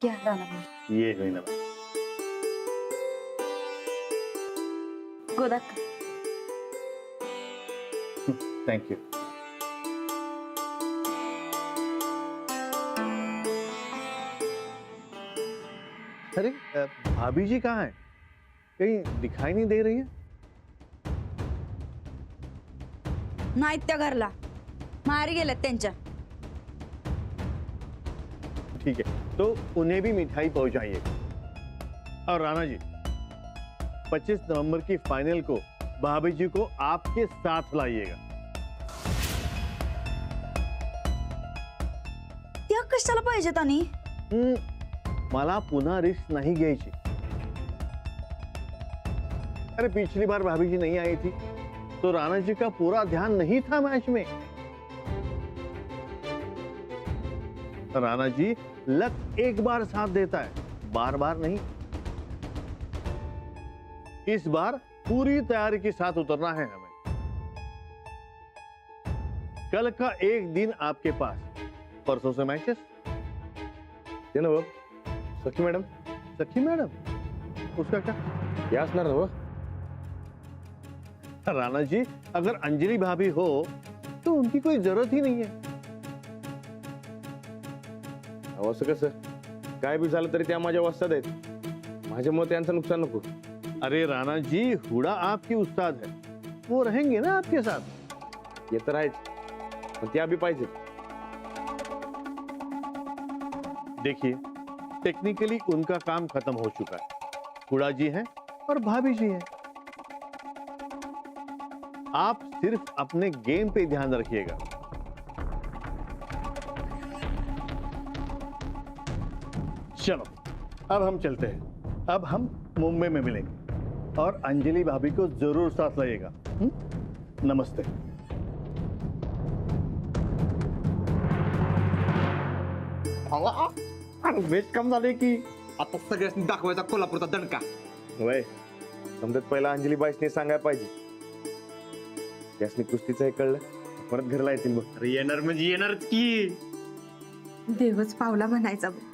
घ्या राणा ये होईना गोदाक थैंक यू। अरे भाभी जी कहाँ है? कहीं दिखाई नहीं दे रही है। नाहीत त्या घरला मारी गेल्यात त्यांच्या। ठीक है, तो उन्हें भी मिठाई पहुंचाइए। और राणा जी 25 नवंबर की फाइनल को भाभी जी को आपके साथ लाइएगा। त्या कशाला पाहिजेत आणि? मला पुन्हा रिस्क नहीं घ्यायची। अरे पिछली बार भाभी जी नहीं आई थी तो राणा जी का पूरा ध्यान नहीं था मैच में। राणा जी लक एक बार साथ देता है, बार बार नहीं। इस बार पूरी तैयारी के साथ उतरना है हमें। कल का एक दिन आपके पास, परसों से मैचेस। ते ना सखी मॅडम, सखी मैडम, उसका क्या? या असणार ना वो? राणा जी अगर अंजलि भाभी हो तो उनकी कोई जरूरत ही नहीं है। अहो असं कसं? काय बी झालं तरी त्या माझ्या वस्ताद आहेत, माझ्यामुळे त्यांचं नुकसान नको। अरे राणा जी हुडा आपकी उस्ताद है, वो रहेंगे ना आपके साथ। ये तर आहेच, पण त्या बी पाहिजे। देखिए टेक्निकली उनका काम खत्म हो चुका है। हुडा जी हैं और भाभी जी हैं। आप सिर्फ अपने गेम पे ध्यान रखिएगा। चलो अब हम चलते हैं। अब हम मुंबई में मिलेंगे और अंजलि भाभी को जरूर साथ लाइएगा। नमस्ते। वेट कम झाले की आता सगळ्यांनी दाखवायचा कोल्हापूरचा दणका। वय समजत पहिला अंजली बाईसने सांगायला पाहिजे। त्यासनी कुस्तीचं हे कळलं परत घरला येतील बघ। अरे येणार म्हणजे येणारच की। देवच पावला म्हणायचा बघ.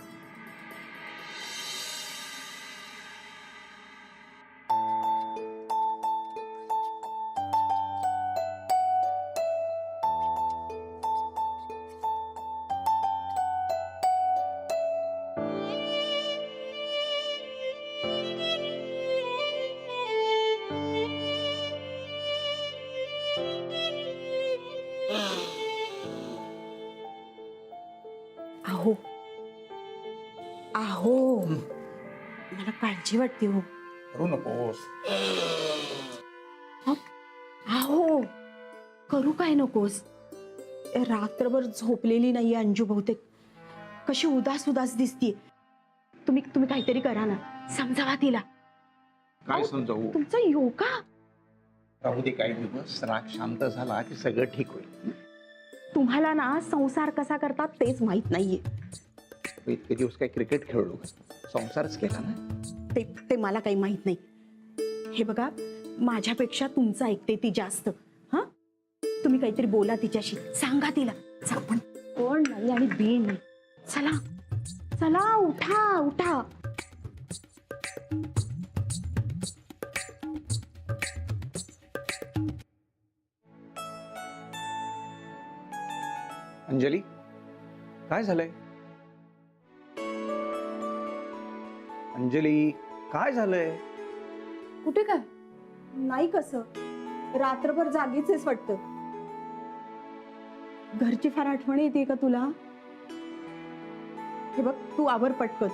आहो आहो मला काळजी वाटते हो। करू नकोस। आहो करू काय नकोस? रात्रभर झोपलेली नाही अंजू, बहुतेक कशी उदास उदास दिसतीये। तुम्ही काहीतरी करा ना, समजावा तिला। काय समजावू? तुमचा योगा राहू दे काही दिवस, राग शांत झाला की सगळं ठीक होईल। तुम्हाला ना संसार कसा करतात तेच माहित नाहीये। इतके दिवस काय क्रिकेट खेळलो, संसारच केला ना। ते मला काही माहित नाही। हे बघा माझ्यापेक्षा तुमचं ऐकते ती जास्त। हा तुम्ही काहीतरी बोला तिच्याशी, सांगा तिला पण कोण नाही आणि बी नाही। चला चला उठा उठा। अंजली काय झालंय? अंजली काय झालंय? कुठे काय नाही, कसं रात्रभर जागीच आहेस वाटतं। घरची फार आठवण येते का तुला? हे बघ तू आवर पटकन,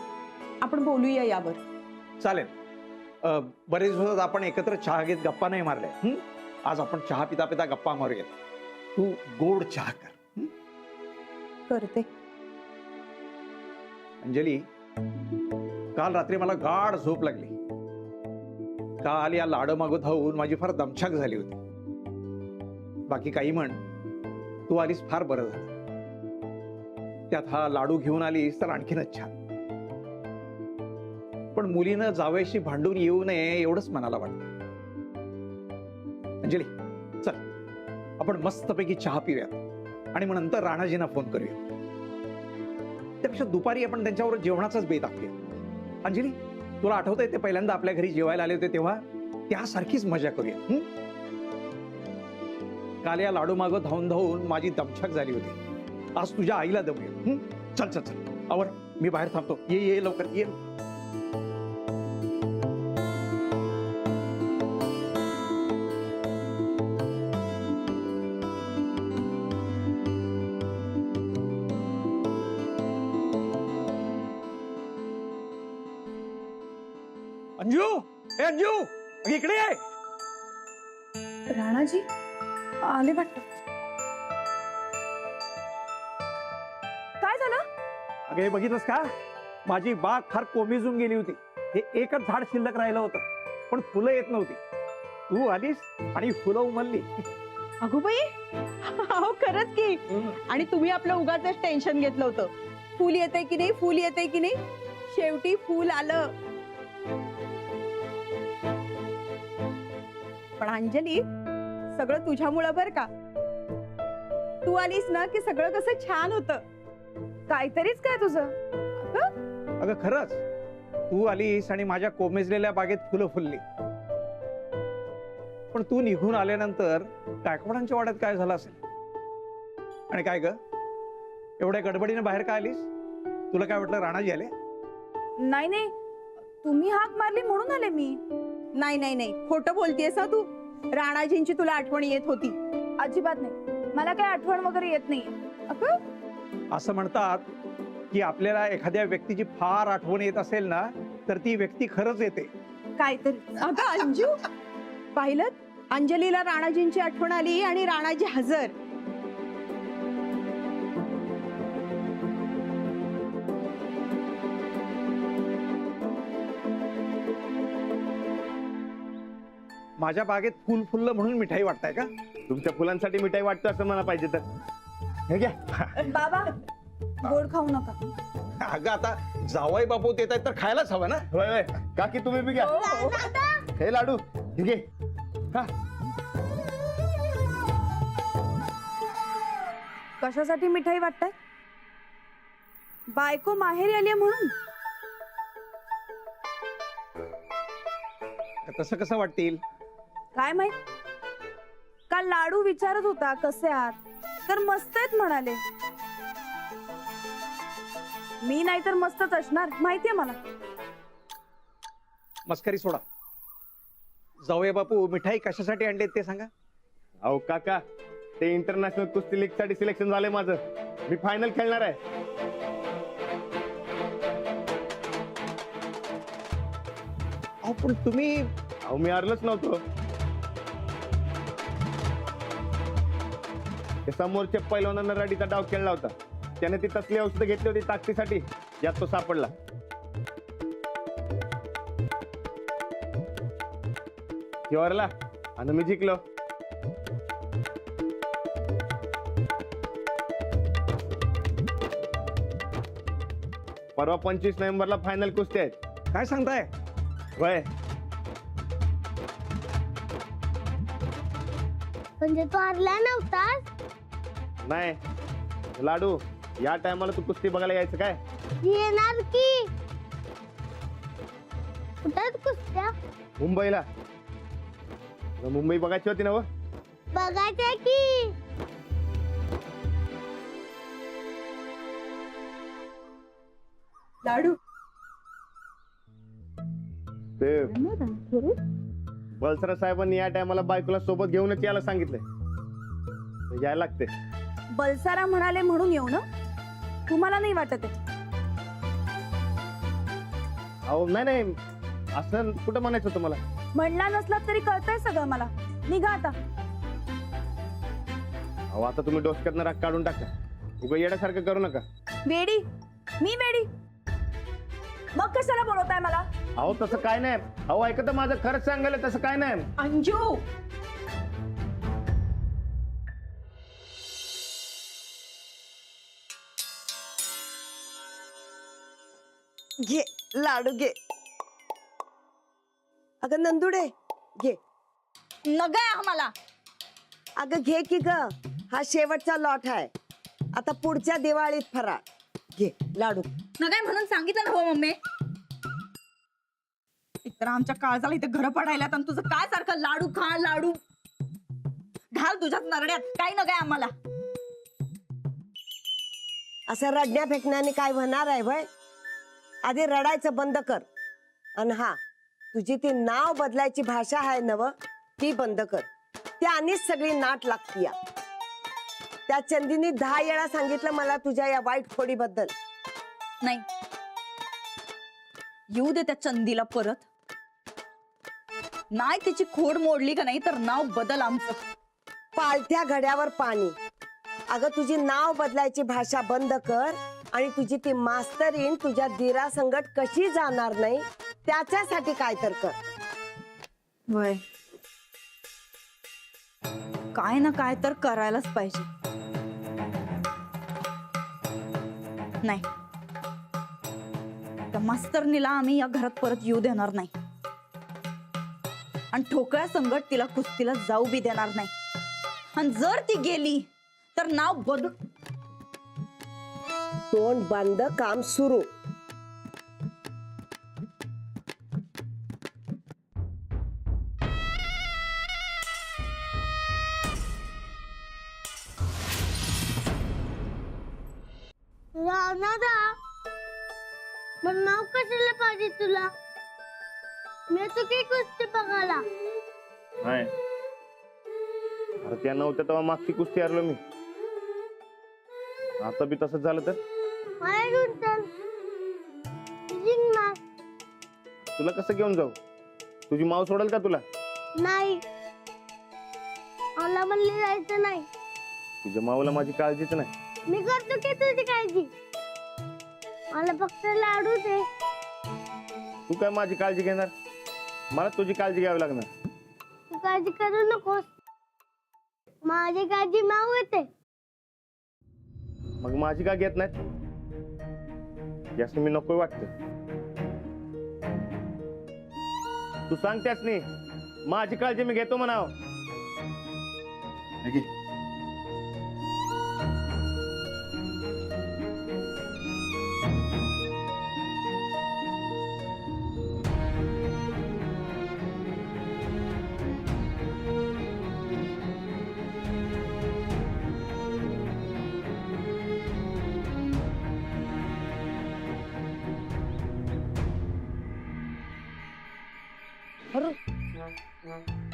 आपण बोलूया यावर। चालेल। बरेच दिवसात आपण एकत्र चहा घेत गप्पा नाही मारल्या। आज आपण चहा पिता पिता गप्पा मारूयात। तू गोड चहा कर। करते। अंजली काल रात्री मला गाढ झोप लागली। काल या लाडू मागू धावून माझी फार दमछाक झाली होती। बाकी काही म्हण, तू आलीस फार बरं झालं। त्यात हा लाडू घेऊन आलीस तर आणखीनच छान। पण मुलीनं जावयाशी भांडून येऊ नये एवढंच मनाला वाटतं। अंजली चल आपण मस्तपैकी चहा पिऊयात आणि मग नंतर राणाजींना फोन करूया। त्यापेक्षा दुपारी आपण त्यांच्यावर जेवणाचाच बेत आखूया. अंजली, तुला आठवतंय ते पहिल्यांदा आपल्या घरी जेवायला आले होते तेव्हा? त्यासारखीच मजा करूया. काल या लाडू मागं धावून धावून माझी दमछाक झाली होती. आज तुझ्या आईला दमूया. चल चल चल, आवर, मी बाहेर थांबतो. ये ये लवकर ये. अंजू, ए अंजू, अगं इकडे ये. राणाजी आले वाटतं. काय झालं? अगं हे बघितलंस का? माझी बाग फार कोमेजून गेली होती. हे एकच झाड शिल्लक राहिलं होतं, पण फुलं येत नव्हती. तू आलीस आणि फुलं उमलली. अगो बाई, अहो खरंच की. आणि तुम्ही आपलं उगाच टेन्शन घेतलं होतं, फुल येतंय की नाही, फुल येतंय की नाही. शेवटी फुल आलं. पण अंजली, सगळं तुझ्यामुळं बर का. तू आलीस ना की सगळं कसं छान होतं. काहीतरीच काय तुझं? अगं खरंच, तू आलीस आणि माझ्या कोमेजलेल्या बागेत फुलं फुलली. पण तू निघून आल्यानंतर गायकवाडांच्या वाड्यात काय झालं असेल? आणि काय ग, एवढ्या गडबडीने बाहेर का आलीस? तुला काय वाटलं राणाजी आले? नाही नाही, तुम्ही हाक मारली म्हणून आले मी. नाही नाही नाही, खोटं बोलतेस ना तू. राणाजींची तुला आठवण येत होती. अजिबात नाही, मला काही आठवण वगैरे येत नाही. असं म्हणतात की आपल्याला एखाद्या व्यक्तीची फार आठवण येत असेल ना, तर ती व्यक्ती खरंच येते. काहीतरी. अगं अंजू, पाहिलं, अंजलीला राणाजींची आठवण आली आणि राणाजी हजर. माझ्या बागेत फुल फुललं म्हणून मिठाई वाटताय का? तुमच्या फुलांसाठी मिठाई वाटतं असं मला पाहिजे तर. हे घ्या. बाबा, गोड खाऊ नका. अगं आता जावई बापू येत आहेत तर खायलाच हवं ना. होय होय, काकी तुम्ही बी घ्या. हे लाडू ठीक आहे. हा, कशासाठी मिठाई वाटताय? बायको माहेरी आली म्हणून? तसं कसं वाटतील? काय माहित. काल लाडू विचारत होता कसे आहात, तर मस्त आहेत म्हणाले. मी नाही तर मस्तच असणार, माहितीये मला. मस्करी सोडा. जावई बापू मिठाई कशासाठी आणलीत ते सांगा. अहो काका, ते इंटरनॅशनल कुस्ती लीग साठी सिलेक्शन झालंय माझं. मी फायनल खेळणार आहे. अहो पण तुम्ही. अहो मी हरलोच नव्हतो. ते समोरच्या पैलवानानं रडीचा डाव खेळला होता. त्याने ती तसली औषधं घेतली होती ताकदीसाठी, यात तो सापडला. हरला आणि मी जिंकलो. परवा 25 नोव्हेंबरला फायनल कुस्ती आहेत. काय सांगताय? होय. म्हणजे तू हरला नव्हतास? नाही लाडू, या टायमाला तू कुस्ती बघायला यायचं काय? येणार की. कुठं कुस्त्या? मुंबईला. तुला मुंबई बघायची होती ना? बघायचं की. लाडू, ते बलसरा साहेबांनी या टायमाला बायकोला सोबत घेऊनच यायला सांगितलंय. तर यायला लागते. बलसारा म्हणाले म्हणून येऊ ना? तुम्हाला नाही वाटत आहे? अहो नाही नाही, असं कुठं म्हणायचं होतं मला. म्हणला नसला तरी कळतंय सगळं मला. निघा आता. अहो आता तुम्ही डोसक्यातनं राग काढून टाका. उगा येण्यासारखं करू नका. वेडी? मी वेडी? मग कशाला बोलवताय मला? अहो तसं काय नाही. अहो ऐकत माझं खरंच सांगायला, तसं काय नाही. अंजू, घे लाडू घे. अगं नंदुडे घे. नगाय आम्हाला. अगं घे की ग, हा शेवटचा लॉट आहे. आता पुढच्या दिवाळीत फराळ. घे लाडू ना काय म्हणून सांगितलं ना हो मम्मी. एकतर आमच्या काळजाला इथे घर पडायला आणि तुझं काय सारखं लाडू खा लाडू घाल तुझ्याच नरड्यात काय न काय आम्हाला. असं रडण्या फेकण्याने काय होणार आहे भय. आधी रडायचं बंद कर. आणि हा तुझी ती नाव बदलायची भाषा आहे नव ती बंद कर. त्यानेच सगळी नाट लागती या. त्या चंदीने 10 वेळा सांगितलं मला तुझ्या या वाईट खोडीबद्दल. नाही येऊ दे त्या चंदीला परत. नाही तिची खोड मोडली का नाही तर नाव बदल आमचं. पालथ्या घड्यावर पाणी. अगं तुझी नाव बदलायची भाषा बंद कर. आणि तुझी ती मास्तरीन तुझ्या दिरा संगट कशी जाणार नाही त्याच्यासाठी काय तर कर. वय काय ना काय तर करायलाच पाहिजे. नाही त्या मास्तरनीला आम्ही या घरात परत येऊ देणार नाही. आणि ठोकळ्या संगट तिला कुस्तीला जाऊ बी देणार नाही. आणि जर ती गेली तर नाव बदल. तोंड बंद काम सुरू. रावणादा मग नाव कशाला पाहिजे तुला? मी तू काही कुस्ती बघायला. नाही अरे त्या नव्हत्या तेव्हा मागची कुस्ती हरलो मी. आता बी तसंच झालं तर मला घेऊन चल. जिंकणार तुला कसं घेऊन जाऊ? तुझी माव सोडल का तुला? नाही. मला म्हणले जायचं नाही. तुझ्या माऊला माझी काळजीच नाही. मी करतो की तुझी काळजी. मला फक्त लाडू दे. तू काय माझी काळजी घेणार? मला तुझी काळजी घ्यावी लागणार. तू काळजी करू नकोस. माझी काळजी माऊ येते. मग माझी का घेत नाहीत? यासनी मी नको वाटत. तू सांगतेस नाही माझी काळजी मी घेतो म्हणाव. हे घे.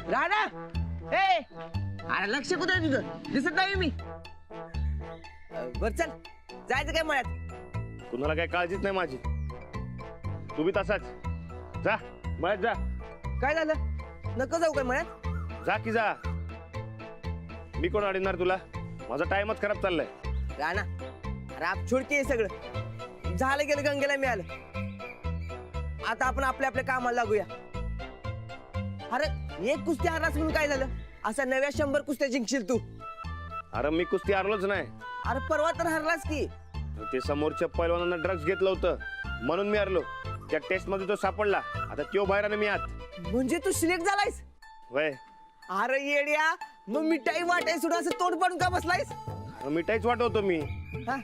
राणा ए अरे लक्ष कुठे आहे तुझं? दिसत नाही मी. बर चल जायचं काय मळ्यात? कुणाला काही काळजीच नाही माझी. तू बी तसाच जा मळ्यात जा. काय झालं? नको जाऊ काय मळ्यात? जा की जा. मी कोण अडणार तुला? माझा टाइमच खराब चाललाय. राणा अरे आप छोडकी आहे सगळं. झालं गेलं गंगेला मिळालं. आता आपण आपल्या आपल्या कामाला लागूया. अरे एक कुस्ती हरलास म्हणून काय झालं? असा नव्या 100 कुस्त्या जिंकशील तू. अरे मी कुस्ती हारलोच नाही. अरे परवा तर हरलास की. ते समोरच्या पैलवानांना ड्रग्ज घेतलं होतं म्हणून मी हरलो. त्या टेस्ट मध्ये तो सापडला. आता त्यो बाहेर आणि मी आत. म्हणजे तू सिलेक्ट झालायस? वय अरे येड्या मग मिठाई वाटाय सुद्धा असं तोंड पाडून का बसलायस? मिठाईच वाटवतो मी. हा?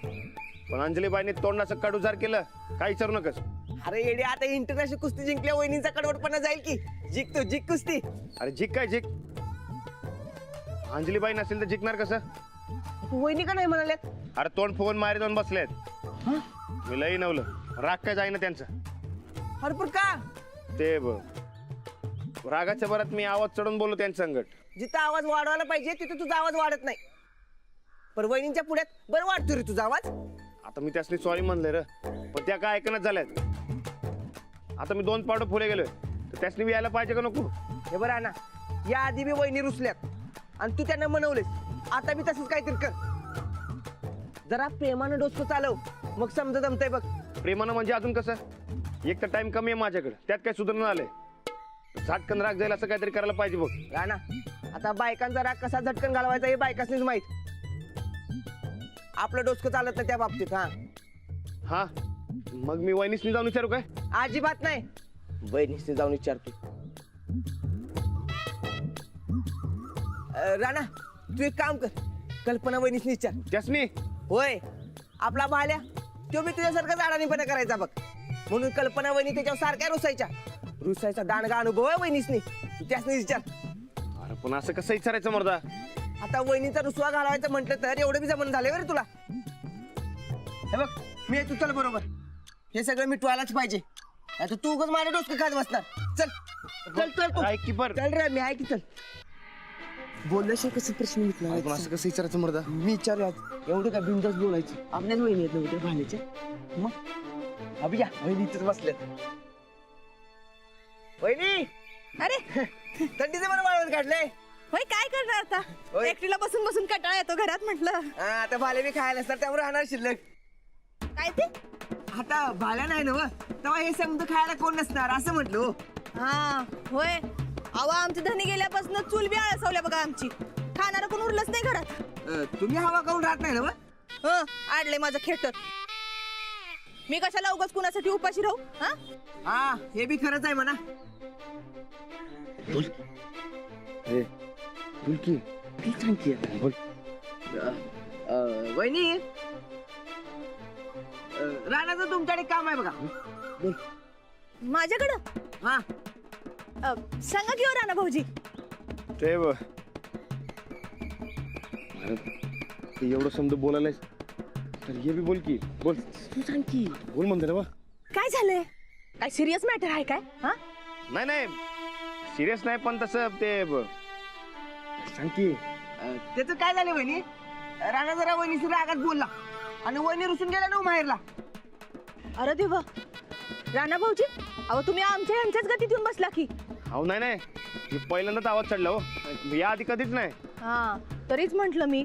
पण अंजलीबाईने तोंडाचं काढूजार केलं काय विचारू नकस. अरे येड्या आता इंटरनॅशनल कुस्ती जिंकल्या वहिनींचा कडवटपणा जाईल की. जिंक तू जिंक कुस्ती. अरे जिक काय जिक. अंजलीबाई नसेल तर जिंकणार कसं? वहिनी का नाही म्हणाल्यात? अरे तोंड फुगून मारे जाऊन बसलेत. मी लई नवलं. राग काय जाईना त्यांचं. अरे पण का? ते रागाच्या भरात मी आवाज चढून बोललो त्यांच्या संगट. जिथं आवाज वाढवायला पाहिजे तिथं तुझा आवाज वाढत नाही. पण वहिनींच्या पुढ्यात बरं वाढतो रे तुझा आवाज. आता मी त्यासनी सॉरी म्हणले रे पण त्या काय ऐकणच झाल्यात. आता मी 2 पावलं पुढे गेलोय तर त्यासनी यायला पाहिजे का नको? हे बरं ना या आधी बी वहिनी रुसल्यात आणि तू त्यांना मनवलेस. आता बी तसंच काहीतरी कर. जरा प्रेमानं डोसकं चालव मग समजा जमतंय बघ. प्रेमानं म्हणजे अजून कसं? एक तर टाइम कमी आहे माझ्याकडे त्यात काय सुधारणा आलंय. झटकन राग जाईल असं काहीतरी करायला पाहिजे बघ. राणा आता बायकांचा राग कसा झटकन घालवायचा हे बायकांनीच माहित. आपलं डोसकं चालत नाही त्या बाबतीत. हा हा मग मी वहिनीसनी जाऊन विचारू काय? अजिबात नाही. वहिनीसनी जाऊन विचारतो. राणा तू एक काम कर. कल्पना वहिनीसनी विचार. त्यासनी होय आपला भाल्या तो मी तुझ्यासारखाच अडाणीपणा करायचा बघ. म्हणून कल्पना वहिनी त्याच्यावर सारख्या रुसायचा दांडगा अनुभव आहे वहिनीसनी. तू त्यासनी विचार. अरे पण असं कसं विचारायचं मर्दा? आता वहिनीचा रुसवा घालवायचं म्हटलं तर एवढं बी जमन झालंय बरं तुला. हे बघ मी आहे, तू चल बरोबर. हे सगळं मिटवायलाच पाहिजे. आता तू उगाच माझ्या डोसकं खात बसणार. चल चल चल तू ऐक की पर. चल रे, मी आहे की चल. बोलल्याशिवाय कसं प्रश्न अरे पण विचारायचा? असं कसं विचारायचं मर्दा? मी विचारू आज एवढं काय बिंदास बोलायचं. आपल्याच वहिनी आहेत नव्हते भाण्याच्या. मग अभि या वहिनी इथेच बसल्यात. वहिनी अरे थंडीचे मला वाळवण काढलंय. होय, काय करणार आता? होय. एकटीला बसून बसून कटाळा येतो घरात म्हटलं. हा, आता भाले बी खायला असतात त्यामुळे राहणार शिल्लक. काय ते? आता भाल्या नाही ना तेव्हा हे समजा खायला कोण नसणार असं म्हटलो. हा होय. अवा आमचे धनी गेल्यापासून चूल बी आळसवल्या बघा आमची. खाणारं कोण उरलंच नाही घरात. तुम्ही हवा करून राहत नाही ना? आडले माझं खेटर. मी कशाला उगाच कुणासाठी उपाशी राहू? हा हा, हे बी खरंच आहे म्हणा. बोल की. बोल. वहिनी राणाचं तुमच्याकडे काम आहे बघा. माझ्याकडं? हा, सांगा की हो राणा भाऊजी. ते ब- अरे ते एवढं समजा बोलायलाय तर हे बी बोल की. बोल. तू सांग की. बोल म्हणते ना बा. काय झालंय? काय सिरियस मॅटर आहे काय? हा नाही नाही सिरियस नाही पण तसं ते सांग की. त्याचं काय झालं वहिनी? राणा जरा वहिनीशी रागात बोलला आणि वहिनी रुसून गेला ना माहेरला. अरे देवा, राणा भाऊजी अहो तुम्ही आमच्या यांच्याच गतीत येऊन बसला की. अहो नाही नाही मी पहिल्यांदाच आवाज चढला हो. या आधी कधीच नाही. हा तरीच म्हंटल मी.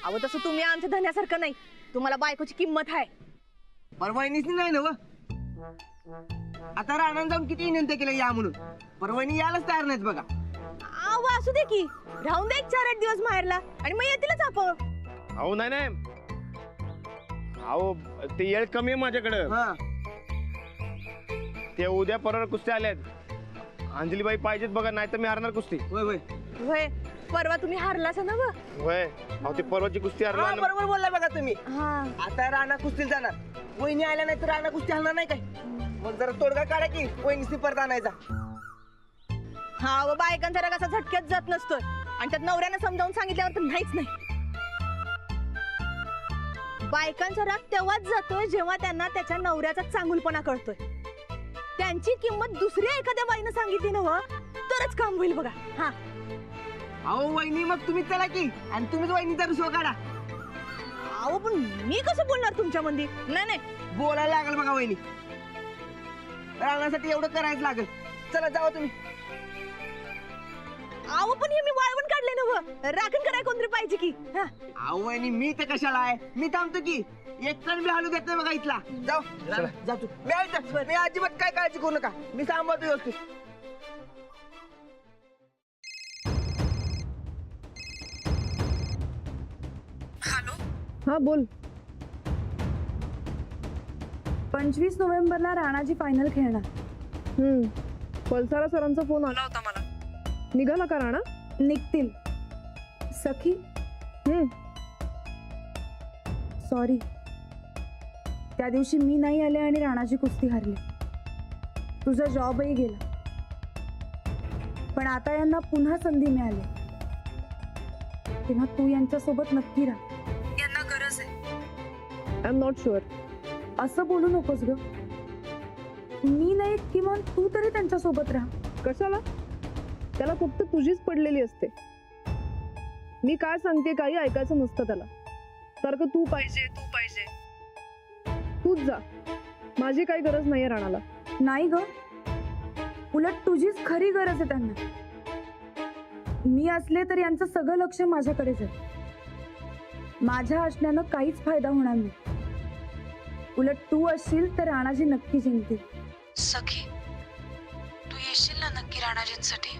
अहो तसं तुम्ही आमच्या धन्यासारखं नाही. तुम्हाला बायकोची किंमत आहे. पण वहिनीसनी नाही ना. आता राणा जाऊन किती विनंती केलं या म्हणून, पण वहिनी यायलाच तयार नाहीत बघा. अहो असू दे की, राहून दे 4-8 दिवस माहेरला आणि मग येतीलच आपण. अहो नाही नाही अहो ते येळ कमी आहे माझ्याकडं. हा, ते उद्या परवा कुस्ती आल्यात. अंजलीबाई पाहिजेत बघा नाही तर मी हारणार कुस्ती. होय होय. होय, परवा तुम्ही हारलाच ना ग. होय अहो ते परवाची कुस्ती हा, हरणार. बरोबर बोलला बघा तुम्ही. हा आता राणा कुस्तीला जाणार. वहिनी आल्या नाही तर राणा कुस्ती हलणार नाही काय? मग जरा तोडगा काढा की वहिनीसनी परत आणायचा. हा व बायकांचा राग असा झटक्यात जात नसतोय आणि त्यात नवऱ्यानं समजावून सांगितल्यावर तर नाहीच नाही. बायकांचा राग तेव्हाच जातोय जेव्हा त्यांना त्याच्या नवऱ्याचा चांगुलपणा कळतोय. त्यांची किंमत दुसऱ्या एखाद्या बाईनं सांगितली ना तरच काम होईल बघा. हा अहो वहिनी मग तुम्हीच चला की आणि तुम्हीच वहिनीचा रुसवा काढा. अहो पण मी कसं बोलणार तुमच्या मंदी? नाही नाही बोलायला लागल बघा वहिनी. राणासाठी एवढं करायचं लागल. चला जावा तुम्ही. अहो पण हे मी वाळवण काढले ना राखण कराय कोणतरी पाहिजे की. हा अहो वहिनी मी तर कशाला आहे? मी थांबतो की. एक पण बी हालू देत नाही बघा इथला. जाऊ जा तू. मी आहे इथं. मी अजिबात काय काळजी करू नका. मी सांभाळतो व्यवस्थित. हा बोल. 25 नोव्हेंबरला राणाजी फायनल खेळणार. पल्सारा सरांचा फोन आला होता मला. निघाला का राणा? निघतील. सखी सॉरी, त्या दिवशी मी नाही आले आणि राणाची कुस्ती हारली. तुझा जॉबही गेला. पण आता यांना पुन्हा संधी मिळाली तेव्हा तू यांच्यासोबत नक्की राहा. यांना गरज आहे. I am not sure. असं बोलू नकोस ग. मी नाही किमान तू तरी त्यांच्यासोबत राहा. कशाला? त्याला फक्त तुझीच पडलेली असते. मी काय सांगते काही ऐकायचं नसतं त्याला. सारखं तू पाहिजे तू पाहिजे. तूच जा. माझी काही गरज नाहीये राणाला. नाही ग, उलट तुझीच खरी गरज आहे त्यांना. मी असले तर यांचं सगळं लक्ष माझ्याकडेच आहे. माझ्या असण्यानं काहीच फायदा होणार नाही. उलट तू असशील तर राणाजी नक्की जिंकतील. सखी, तू येशील ना नक्की राणाजींसाठी?